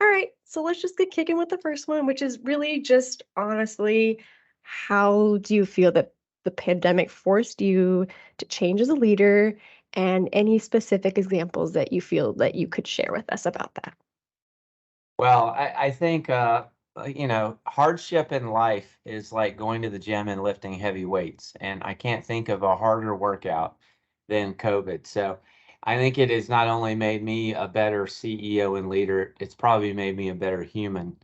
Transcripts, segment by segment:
All right, so let's just get kicking with the first one, which is really just honestly, how do you feel that the pandemic forced you to change as a leader, and any specific examples that you feel that you could share with us about that? Well, I think, hardship in life is like going to the gym and lifting heavy weights. And I can't think of a harder workout than COVID. So I think it has not only made me a better CEO and leader, it's probably made me a better human.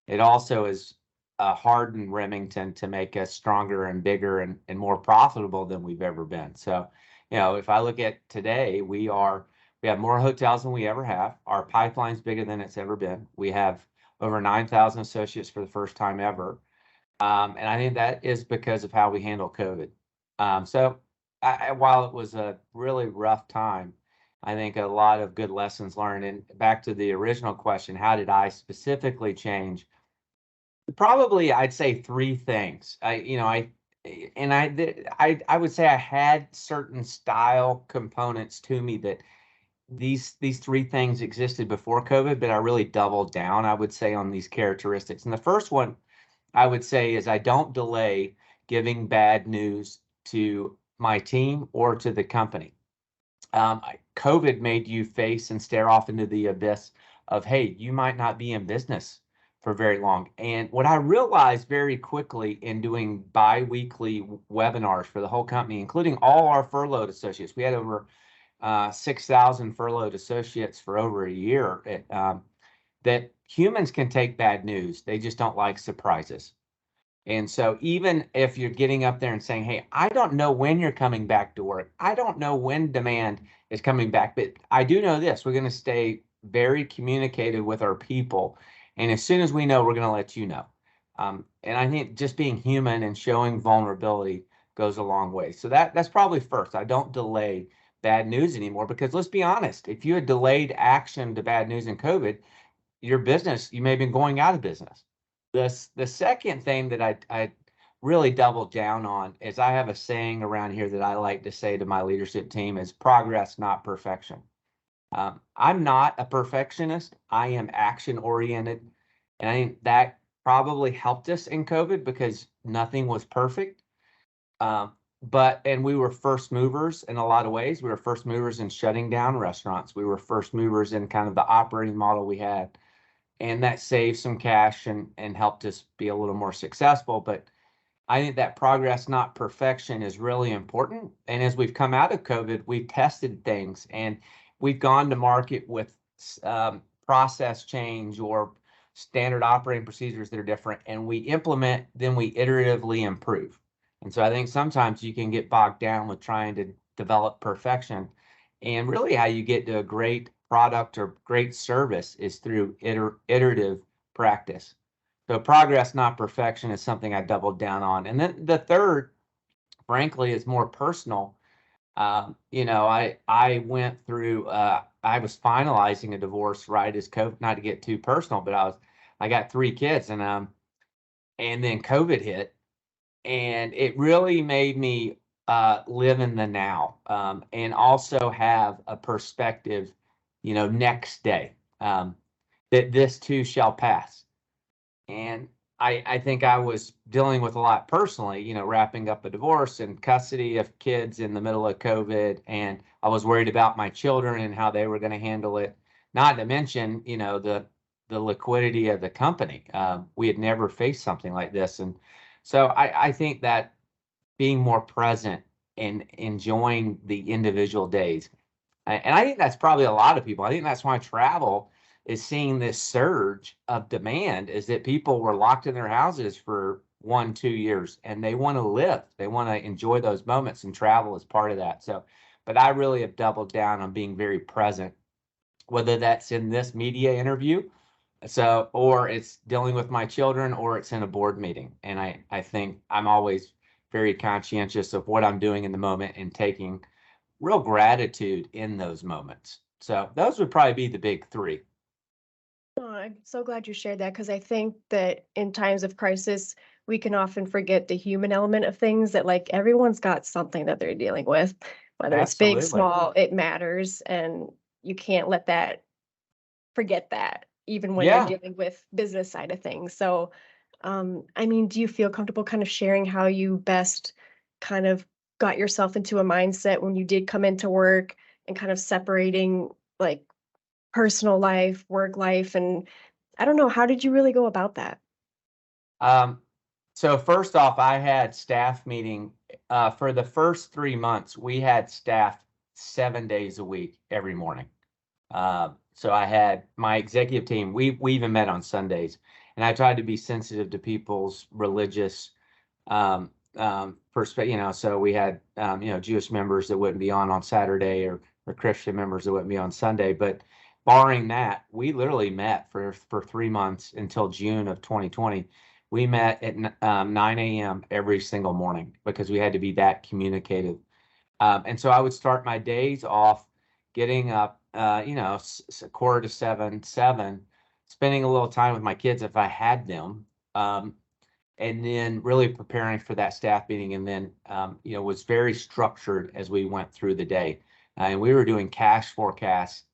It also has hardened Remington to make us stronger and bigger and more profitable than we've ever been. So, if I look at today, we have more hotels than we ever have. Our pipeline's bigger than it's ever been. We have over 9,000 associates for the first time ever. And I think that is because of how we handle COVID. While it was a really rough time, I think a lot of good lessons learned. And back to the original question, how did I specifically change? Probably, I'd say three things. I would say I had certain style components to me that these three things existed before COVID, but I really doubled down, I would say, on these characteristics. And the first one I would say is I don't delay giving bad news to my team or to the company. COVID made you face and stare off into the abyss of, hey, you might not be in business for very long. And what I realized very quickly in doing bi-weekly webinars for the whole company, including all our furloughed associates, we had over 6,000 furloughed associates for over a year, that humans can take bad news. They just don't like surprises. And so even if you're getting up there and saying, hey, I don't know when you're coming back to work, I don't know when demand is coming back, but I do know this, we're going to stay very communicative with our people. And as soon as we know, we're going to let you know. And I think just being human and showing vulnerability goes a long way. So that's probably first. I don't delay bad news anymore, because let's be honest, if you had delayed action to bad news in COVID, your business, you may have been going out of business. The second thing that I really doubled down on is I have a saying around here that I like to say to my leadership team is progress, not perfection. I'm not a perfectionist. I am action oriented. And I think that probably helped us in COVID because nothing was perfect. And we were first movers in a lot of ways. We were first movers in shutting down restaurants. We were first movers in kind of the operating model we had. And that saved some cash and helped us be a little more successful. But I think that progress, not perfection, is really important. And as we've come out of COVID, we've tested things and we've gone to market with process change or standard operating procedures that are different, and we implement, then we iteratively improve. And so I think sometimes you can get bogged down with trying to develop perfection. And really, how you get to a great product or great service is through iterative practice. So progress, not perfection, is something I doubled down on. And then the third, frankly, is more personal. I went through. I was finalizing a divorce right as COVID. Not to get too personal, but I got three kids, and then COVID hit, and it really made me live in the now, and also have a perspective, next day, that this too shall pass. And I think I was dealing with a lot personally, wrapping up a divorce and custody of kids in the middle of COVID. And I was worried about my children and how they were going to handle it. Not to mention, the liquidity of the company. We had never faced something like this. And so I think that being more present and enjoying the individual days. And I think that's probably a lot of people. I think that's why travel is seeing this surge of demand, is that people were locked in their houses for 1, 2 years and they want to live. They want to enjoy those moments, and travel is part of that. So, but I really have doubled down on being very present, whether that's in this media interview, or it's dealing with my children, or it's in a board meeting. And I think I'm always very conscientious of what I'm doing in the moment and taking real gratitude in those moments. So those would probably be the big three. Oh, I'm so glad you shared that, because I think that in times of crisis, we can often forget the human element of things, that like everyone's got something that they're dealing with, whether it's big, Absolutely. small, it matters. And you can't let that forget that. even when you're Yeah. dealing with business side of things. So, I mean, do you feel comfortable kind of sharing how you best kind of got yourself into a mindset when you did come into work and kind of separating like personal life, work life, and I don't know, how did you really go about that? Um, so first off, I had staff meeting for the first 3 months. We had staff 7 days a week every morning. So I had my executive team. We even met on Sundays, and I tried to be sensitive to people's religious perspective. So we had Jewish members that wouldn't be on Saturday, or Christian members that wouldn't be on Sunday. But barring that, we literally met for 3 months until June of 2020. We met at 9 a.m. every single morning because we had to be that communicative. And so I would start my days off getting up, a quarter to seven, spending a little time with my kids if I had them, and then really preparing for that staff meeting. And then, was very structured as we went through the day. And we were doing cash forecasts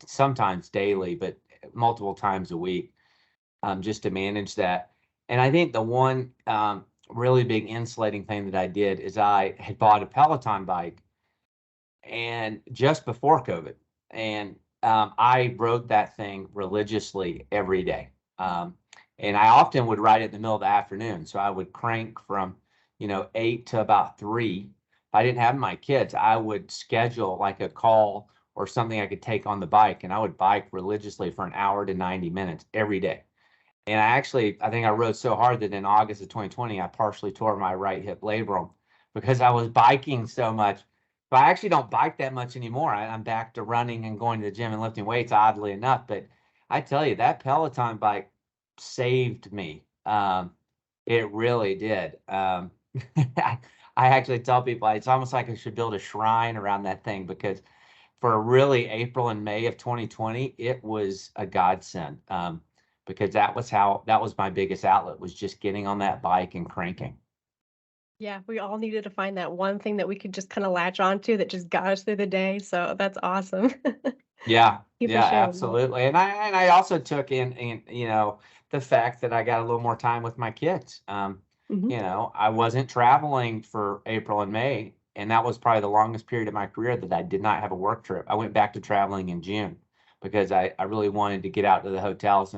sometimes daily, but multiple times a week, just to manage that. And I think the one really big insulating thing that I did is I had bought a Peloton bike and just before COVID, and I rode that thing religiously every day. And I often would ride it in the middle of the afternoon. So I would crank from, 8 to about 3. If I didn't have my kids, I would schedule like a call or something I could take on the bike, and I would bike religiously for an hour to 90 minutes every day. And I think I rode so hard that in August of 2020, I partially tore my right hip labrum because I was biking so much. But I actually don't bike that much anymore. I'm back to running and going to the gym and lifting weights, oddly enough. But I tell you, that Peloton bike saved me. It really did. I actually tell people it's almost like I should build a shrine around that thing because for really April and May of 2020, it was a godsend. Because that was my biggest outlet, was just getting on that bike and cranking. Yeah, we all needed to find that one thing that we could just kind of latch onto that just got us through the day. So that's awesome. Yeah, You for yeah, sharing that. absolutely. And I also took in the fact that I got a little more time with my kids. Mhm. I wasn't traveling for April and May, and that was probably the longest period of my career that I did not have a work trip. I went back to traveling in June because I really wanted to get out to the hotels,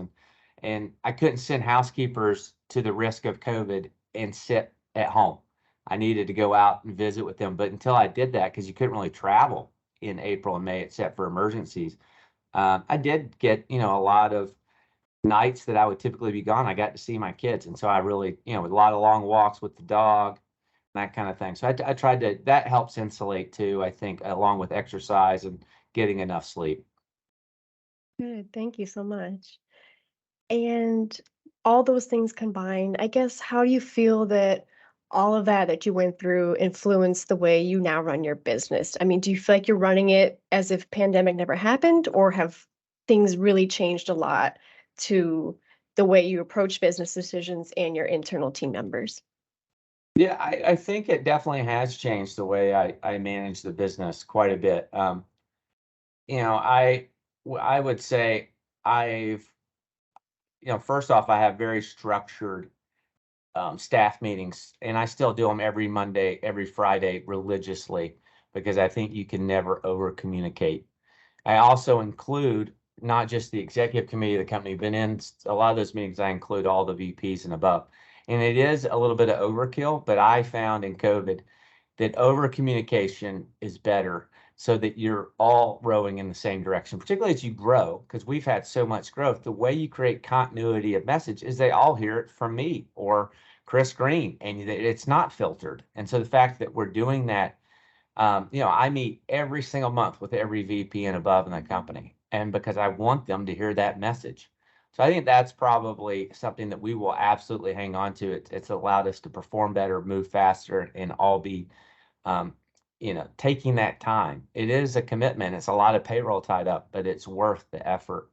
and I couldn't send housekeepers to the risk of COVID and sit at home. I needed to go out and visit with them. But until I did that, because you couldn't really travel in April and May except for emergencies, I did get, a lot of nights that I would typically be gone. I got to see my kids. And so I really, with a lot of long walks with the dog, that kind of thing. So I tried to, that helps insulate too, I think, along with exercise and getting enough sleep. Good. Thank you so much. And all those things combined, I guess, how do you feel that all of that you went through influenced the way you now run your business? I mean, do you feel like you're running it as if pandemic never happened, or have things really changed a lot to the way you approach business decisions and your internal team members? Yeah, I think it definitely has changed the way I manage the business quite a bit. You know, I I would say I've, first off, I have very structured staff meetings, and I still do them every Monday, every Friday religiously because I think you can never over communicate. I also include not just the executive committee of the company, but in a lot of those meetings, I include all the VPs and above. And it is a little bit of overkill, but I found in COVID that over communication is better so that you're all rowing in the same direction, particularly as you grow, because we've had so much growth. The way you create continuity of message is they all hear it from me or Chris Green, and it's not filtered. And so the fact that we're doing that, I meet every single month with every VP and above in the company, and because I want them to hear that message. So I think that's probably something that we will absolutely hang on to. It's allowed us to perform better, move faster, and all be taking that time. It is a commitment. It's a lot of payroll tied up, but it's worth the effort.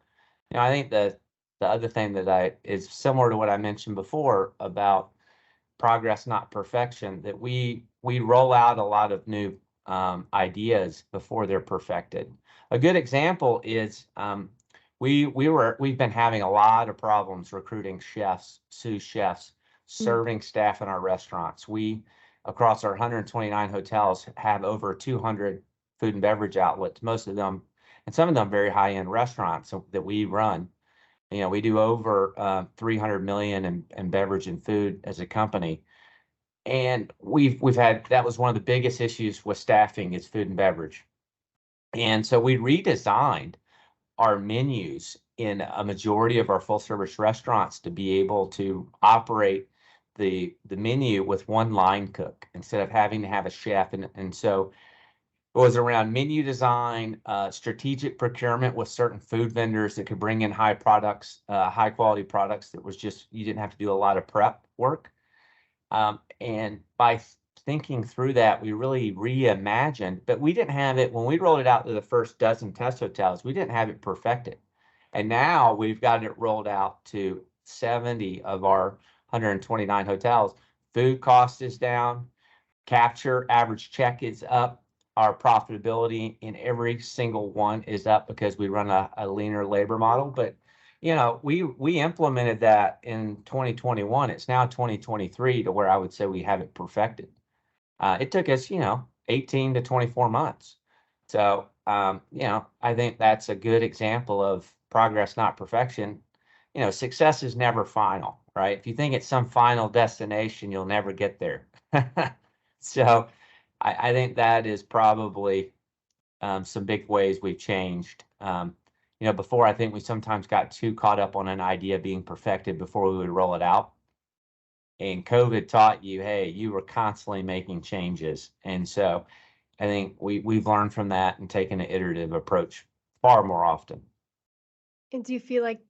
I think the other thing that I is similar to what I mentioned before about progress, not perfection, that we roll out a lot of new ideas before they're perfected. A good example is We've been having a lot of problems recruiting chefs, sous chefs, Mm. serving staff in our restaurants. We, across our 129 hotels, have over 200 food and beverage outlets, most of them, and some of them very high-end restaurants that we run. We do over 300 million in beverage and food as a company. And we've had that was one of the biggest issues with staffing is food and beverage. And so we redesigned our menus in a majority of our full service restaurants to be able to operate the menu with one line cook instead of having to have a chef. And so it was around menu design, strategic procurement with certain food vendors that could bring in high quality products that was just, you didn't have to do a lot of prep work. And by thinking through that, we really reimagined, but we didn't have it when we rolled it out to the first dozen test hotels, we didn't have it perfected. And now we've got it rolled out to 70 of our 129 hotels. Food cost is down, capture average check is up. Our profitability in every single one is up because we run a leaner labor model. But we implemented that in 2021. It's now 2023 to where I would say we have it perfected. It took us, 18 to 24 months. So, I think that's a good example of progress, not perfection. Success is never final, right? If you think it's some final destination, you'll never get there. So I think that is probably some big ways we've changed. Before I think we sometimes got too caught up on an idea being perfected before we would roll it out. And COVID taught you, hey, you were constantly making changes. And so I think we've learned from that and taken an iterative approach far more often. And do you feel like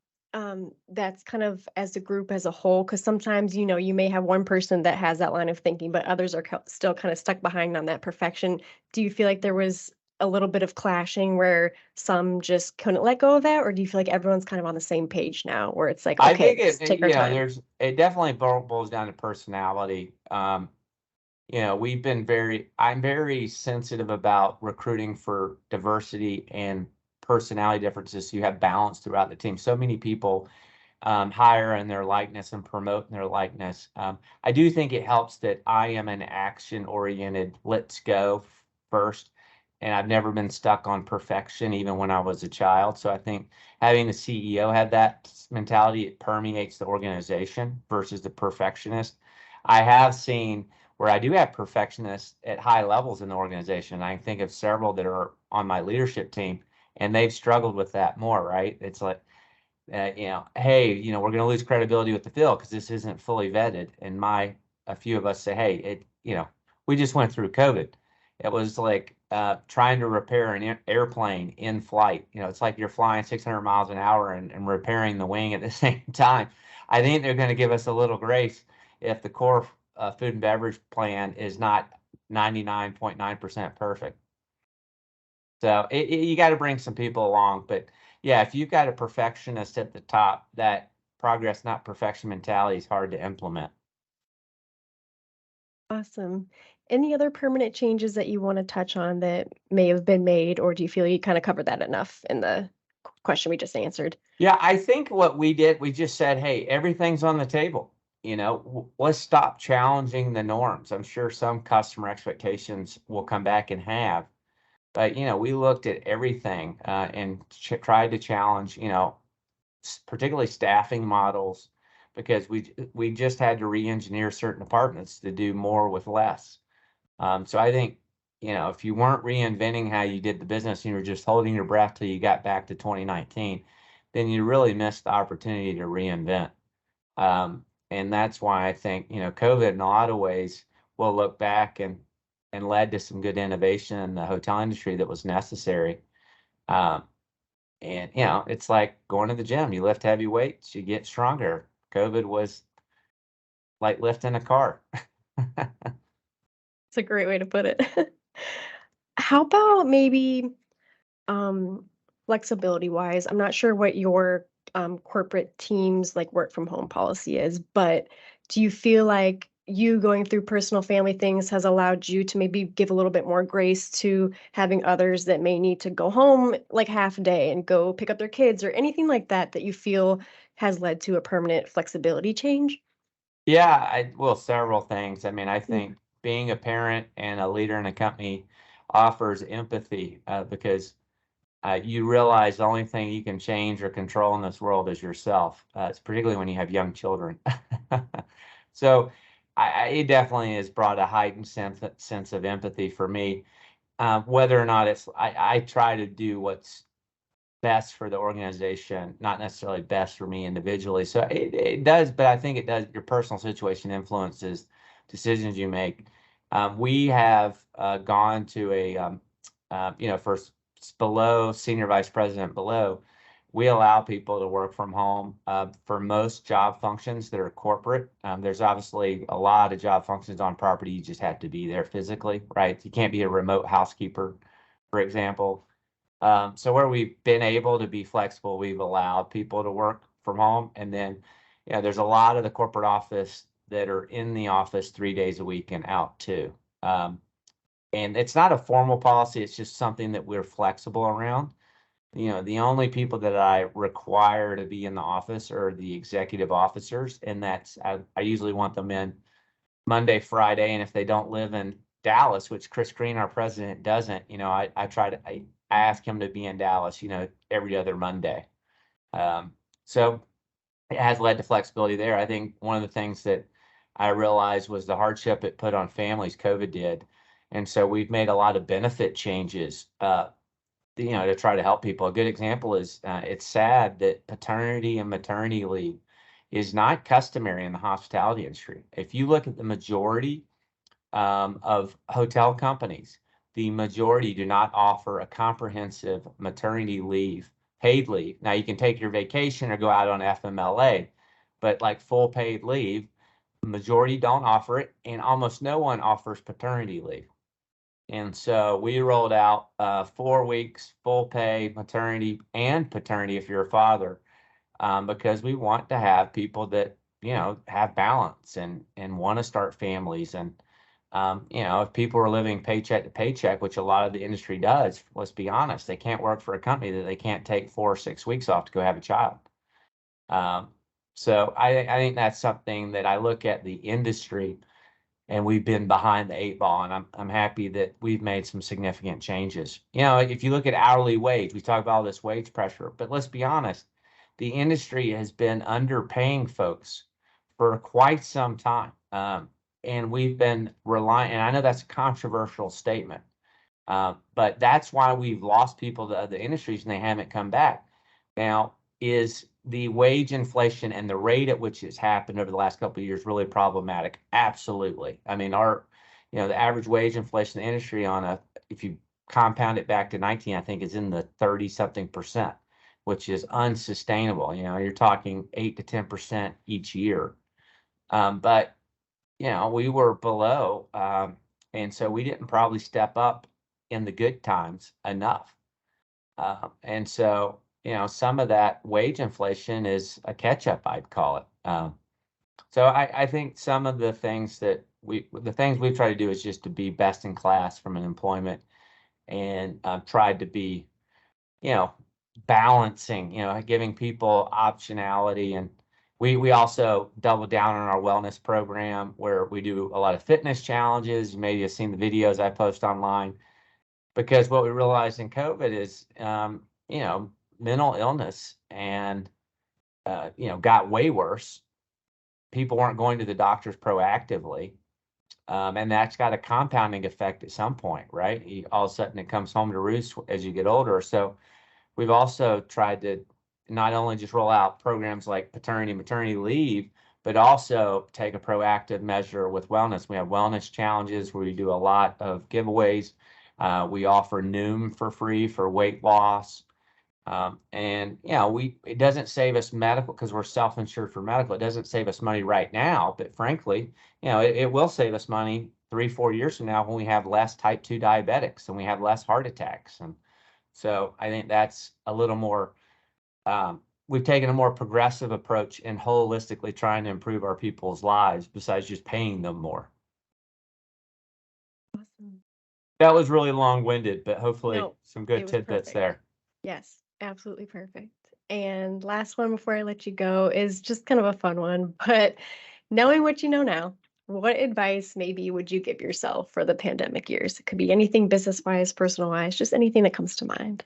that's kind of as a group as a whole? Because sometimes, you may have one person that has that line of thinking, but others are still kind of stuck behind on that perfection. Do you feel like there was a little bit of clashing where some just couldn't let go of that? Or do you feel like everyone's kind of on the same page now where it's like, I okay, think let's take our time? it definitely boils down to personality. I'm very sensitive about recruiting for diversity and personality differences. So you have balance throughout the team. So many people hire in their likeness and promote in their likeness. I do think it helps that I am an action oriented, let's go first. And I've never been stuck on perfection, even when I was a child. So I think having the CEO have that mentality, it permeates the organization versus the perfectionist. I have seen where I do have perfectionists at high levels in the organization. I think of several that are on my leadership team, and they've struggled with that more, right? It's like, hey, we're going to lose credibility with the field because this isn't fully vetted. And a few of us say, hey, we just went through COVID. It was like trying to repair an airplane in flight. It's like you're flying 600 miles an hour and repairing the wing at the same time. I think they're going to give us a little grace if the core food and beverage plan is not 99.9% perfect. So you got to bring some people along. But yeah, if you've got a perfectionist at the top, that progress, not perfection mentality is hard to implement. Awesome. Any other permanent changes that you want to touch on that may have been made, or do you feel you kind of covered that enough in the question we just answered? Yeah, I think what we did, we just said, hey, everything's on the table. Let's stop challenging the norms. I'm sure some customer expectations will come back and have, but we looked at everything and tried to challenge, particularly staffing models, because we just had to re-engineer certain departments to do more with less. So I think, if you weren't reinventing how you did the business and you were just holding your breath till you got back to 2019, then you really missed the opportunity to reinvent. And that's why I think, COVID in a lot of ways will look back and led to some good innovation in the hotel industry that was necessary. Um, and it's like going to the gym. You lift heavy weights, you get stronger. COVID was like lifting a car. It's a great way to put it. How about maybe um, flexibility wise? I'm not sure what your corporate teams like work from home policy is, but do you feel like you going through personal family things has allowed you to maybe give a little bit more grace to having others that may need to go home like half a day and go pick up their kids or anything like that that you feel has led to a permanent flexibility change? Yeah, well, several things. I mean, I Mm, think being a parent and a leader in a company offers empathy because you realize the only thing you can change or control in this world is yourself. It's particularly when you have young children. So it definitely has brought a heightened sense of empathy for me. Whether or not I try to do what's best for the organization, not necessarily best for me individually. So it does, but I think it does. Your personal situation influences decisions you make. We have gone to for below senior vice president below, we allow people to work from home for most job functions that are corporate. There's obviously a lot of job functions on property. You just have to be there physically, right? You can't be a remote housekeeper, for example. So where we've been able to be flexible, we've allowed people to work from home. And then, yeah, there's a lot of the corporate office that are in the office 3 days a week and out too. Um, and it's not a formal policy, it's just something that we're flexible around. The only people that I require to be in the office are the executive officers, and I usually want them in Monday, Friday, and if they don't live in Dallas, which Chris Green, our president, doesn't, I ask him to be in Dallas, every other Monday. So it has led to flexibility there. I think one of the things that I realized was the hardship it put on families, COVID did. And so we've made a lot of benefit changes, to try to help people. A good example is it's sad that paternity and maternity leave is not customary in the hospitality industry. If you look at the majority of hotel companies, the majority do not offer a comprehensive maternity leave, paid leave. Now you can take your vacation or go out on FMLA, but like full paid leave, the majority don't offer it, and almost no one offers paternity leave. And so we rolled out 4 weeks full pay maternity and paternity if you're a father, because we want to have people that have balance and want to start families. And if people are living paycheck to paycheck, which a lot of the industry does, let's be honest, they can't work for a company that they can't take 4 or 6 weeks off to go have a child. Um, so I think that's something that I look at the industry, and we've been behind the eight ball, and I'm happy that we've made some significant changes. If you look at hourly wage, we talk about all this wage pressure, but let's be honest, the industry has been underpaying folks for quite some time. And we've been relying, and I know that's a controversial statement, but that's why we've lost people to other industries and they haven't come back. Now, is the wage inflation and the rate at which it's happened over the last couple of years really problematic? Absolutely. I mean, the average wage inflation in the industry if you compound it back to 19, I think is in the 30 something percent, which is unsustainable. You're talking 8 to 10% each year. But we were below, and so we didn't probably step up in the good times enough. And so, some of that wage inflation is a catch-up, I'd call it. So I think some of the things we've tried to do is just to be best in class from an employment, and tried to be, you know, balancing, giving people optionality. And we also double down on our wellness program where we do a lot of fitness challenges. You maybe have seen the videos I post online, because what we realized in COVID is, mental illness and, got way worse. People weren't going to the doctors proactively. And that's got a compounding effect at some point, right? All of a sudden it comes home to roost as you get older. So we've also tried to not only just roll out programs like paternity and maternity leave, but also take a proactive measure with wellness. We have wellness challenges where we do a lot of giveaways. We offer Noom for free for weight loss. And it doesn't save us medical because we're self-insured for medical. It doesn't save us money right now, but frankly, it will save us money 3, 4 years from now when we have less type 2 diabetics and we have less heart attacks. And so I think that's a little more we've taken a more progressive approach in holistically trying to improve our people's lives besides just paying them more. Awesome. That was really long-winded, but hopefully No, some it good was tidbits perfect. there. Yes, absolutely perfect. And last one before I let you go is just kind of a fun one, but knowing what you know now, what advice maybe would you give yourself for the pandemic years? It could be anything business-wise, personal-wise, just anything that comes to mind.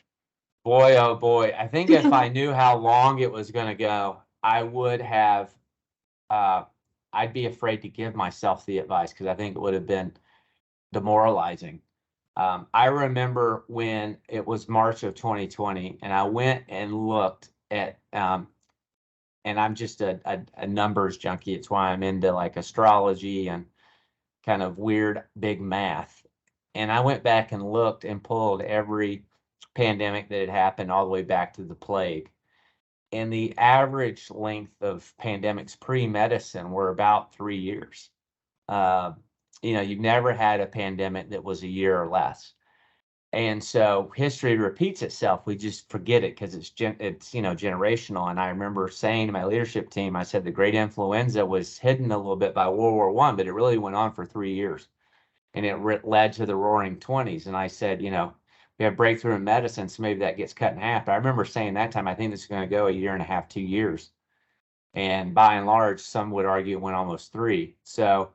Boy, oh boy. I think if I knew how long it was going to go, I would have, uh, I'd be afraid to give myself the advice because I think it would have been demoralizing. I remember when it was March of 2020, and I went and looked at, and I'm just a numbers junkie. It's why I'm into like astrology and kind of weird big math. And I went back and looked and pulled every pandemic that had happened all the way back to the plague. And the average length of pandemics pre-medicine were about 3 years. Uh, you've never had a pandemic that was a year or less. And so history repeats itself. We just forget it because it's generational. And I remember saying to my leadership team, I said the great influenza was hidden a little bit by World War I, but it really went on for 3 years. And it led to the roaring 20s. And I said, we have breakthrough in medicine, so maybe that gets cut in half. But I remember saying that time, I think this is going to go a year and a half, 2 years. And by and large, some would argue it went almost 3. So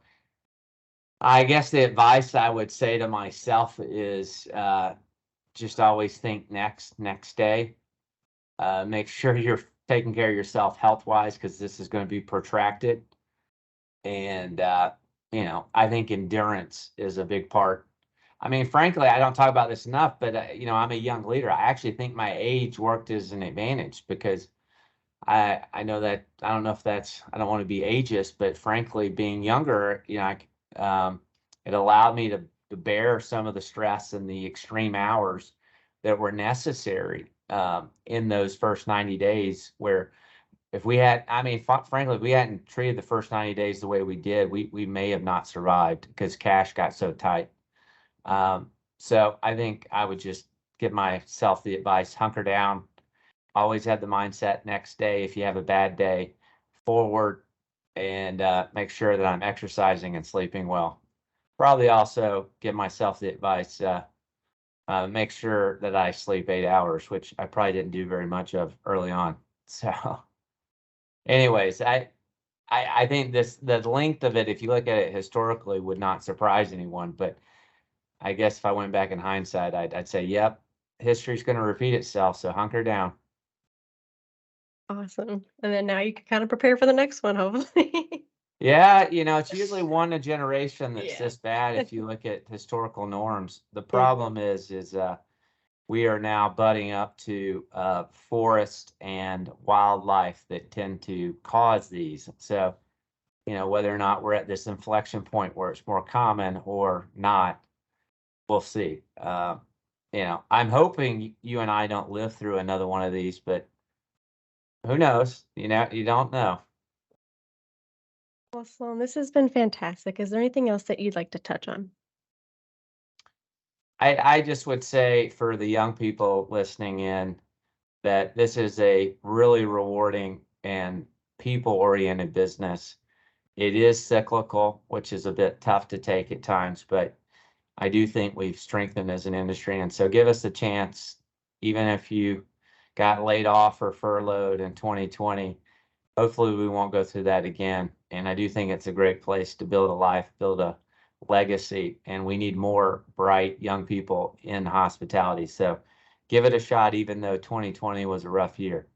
I guess the advice I would say to myself is just always think next day. Make sure you're taking care of yourself health-wise because this is going to be protracted. And I think endurance is a big part. I mean, frankly, I don't talk about this enough, but I'm a young leader. I actually think my age worked as an advantage because I know that I don't know if that's I don't want to be ageist, but frankly, being younger, it allowed me to bear some of the stress and the extreme hours that were necessary in those first 90 days. Where if we had, I mean, frankly, if we hadn't treated the first 90 days the way we did, we may have not survived because cash got so tight. So I think I would just give myself the advice: hunker down. Always have the mindset next day, if you have a bad day, forward, and make sure that I'm exercising and sleeping well. Probably also give myself the advice, make sure that I sleep 8 hours, which I probably didn't do very much of early on. So anyways, I think the length of it, if you look at it historically, would not surprise anyone. But I guess if I went back in hindsight, I'd say, yep, history's going to repeat itself. So hunker down. Awesome. And then now you can kind of prepare for the next one, hopefully. Yeah, it's usually one a generation that's Yeah. this bad if you look at historical norms. The It problem is we are now butting up to forest and wildlife that tend to cause these. So, whether or not we're at this inflection point where it's more common or not, we'll see. I'm hoping you and I don't live through another one of these, but who knows? You don't know. Well, Sloan, this has been fantastic. Is there anything else that you'd like to touch on? I just would say for the young people listening in that this is a really rewarding and people-oriented business. It is cyclical, which is a bit tough to take at times, but I do think we've strengthened as an industry. And so give us a chance, even if you got laid off or furloughed in 2020, hopefully we won't go through that again. And I do think it's a great place to build a life, build a legacy, and we need more bright young people in hospitality. So give it a shot, even though 2020 was a rough year.